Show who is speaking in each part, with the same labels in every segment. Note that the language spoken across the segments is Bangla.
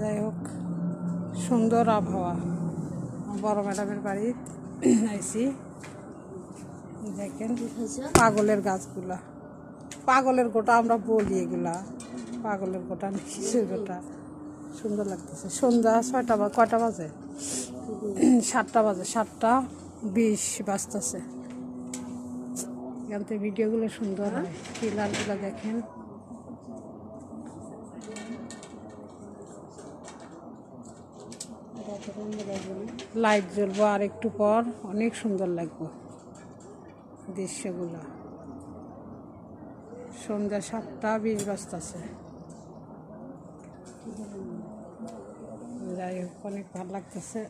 Speaker 1: যাই হোক, সুন্দর আবহাওয়া। বড় ম্যাডামের বাড়ি আইসি। দেখেন পাগলের গাছগুলা, পাগলের গোটা আমরা বলি, এগুলা পাগলের গোটা না কিসের গোটা। সুন্দর লাগতেছে। সন্ধ্যা 6টা বা কয়টা বাজে? 7টা বাজে, 7টা 20 বাজতেছে। এখান থেকে ভিডিওগুলো সুন্দর হয়। পিলারগুলো দেখেন, লাইট জ্বলবো আর একটু পর, অনেক সুন্দর লাগবে দৃশ্যগুলো। সন্ধ্যা 7টা 20 বাজতেছে। যাই হোক, অনেক ভালো লাগতেছে।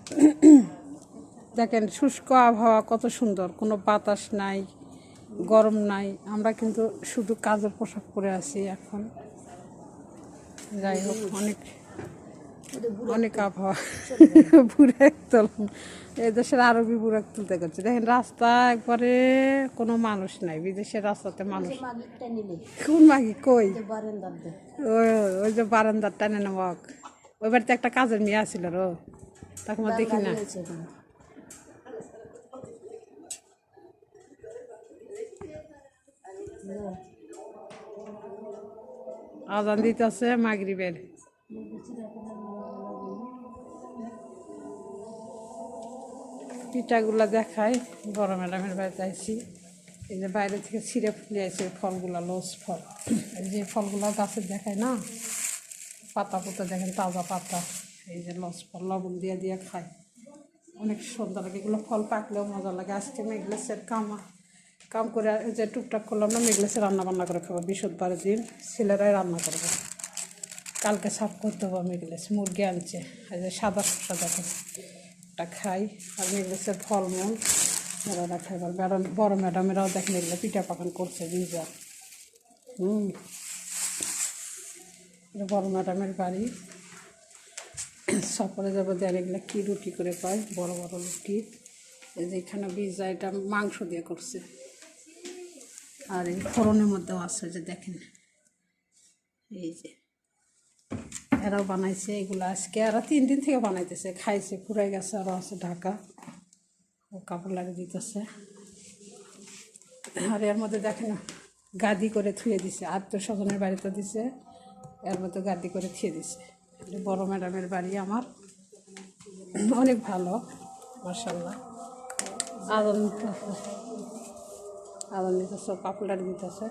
Speaker 1: দেখেন শুষ্ক আবহাওয়া কত সুন্দর, কোনো বাতাস নাই, গরম নাই। আমরা কিন্তু শুধু কাজের পোশাক পরে আছি এখন। যাই হোক, অনেক অনেক আবহাওয়া। বুড়াক তোলন, এই দেশের আরবি বুড়াক তুলতে করছে। দেখেন রাস্তা একবারে কোনো মানুষ নাই। বিদেশের রাস্তাতে মানুষ। কোন মাগি? কই? ওই যে বারান্দার টানে নামক ওই বাড়িতে একটা কাজের মেয়ে আসছিল রো, তখন দেখি না। আজান দিতেছে মাগরিবের। পিঠাগুলা দেখাই। বড় ম্যাডামের বাড়িতে আইসি। এই যে বাইরে থেকে ছিঁড়ে ফুলে আছে ফলগুলা, লস ফল। এই যে ফলগুলা গাছের দেখায় না, পাতা পুতা দেখেন, তাজা পাতা। এই যে লস ফল লবণ দিয়ে দিয়ে খায়, অনেক সুন্দর লাগে। এগুলো ফল পাকলেও মজা লাগে। আজকে মেঘলেসের কাম করে যে টুকটাক করলাম না, মেঘলেসে রান্না বান্না করে খাবো। বৃহস্পতিবারের দিন ছেলেরাই রান্না করবো। কালকে সাফ করতে হবে। মেঘলেস মুরগি আনছে। এই যে সাদা শসা দেখেন, একটা খাই। আর মেঘলেসের ফলমূল এরা খাই। বড় ম্যাডামেরাও দেখেন এগুলো পিঠা পাকান করছে ভিজা। বড় ম্যাডামের বাড়ি। সফরে যাবো দেন। এগুলো কী রুটি করে পাই, বড় বড় রুটি। এই যে এখানে ভিজা, এটা মাংস দিয়ে করছে। আর এই ফোড়নের মধ্যেও আছে, যে দেখেন এই যে এরাও বানাইছে এগুলো আজকে। এরা 3 দিন থেকে বানাইতেছে, খাইছে, ফুরাই গেছে। আরও আছে ঢাকা, ও কাপড় লাগিয়ে দিতেছে। আর এর মধ্যে দেখেন গাদি করে থুয়ে দিছে। আত্মীয়স্বজনের বাড়িতে দিছে, এর মধ্যে গাদি করে থুয়ে দিছে। বড় ম্যাডামের বাড়ি আমার, অনেক ভালো মাশাআল্লাহ। আদান দিতেছে, কাপড় লাগিয়ে দিতেছে।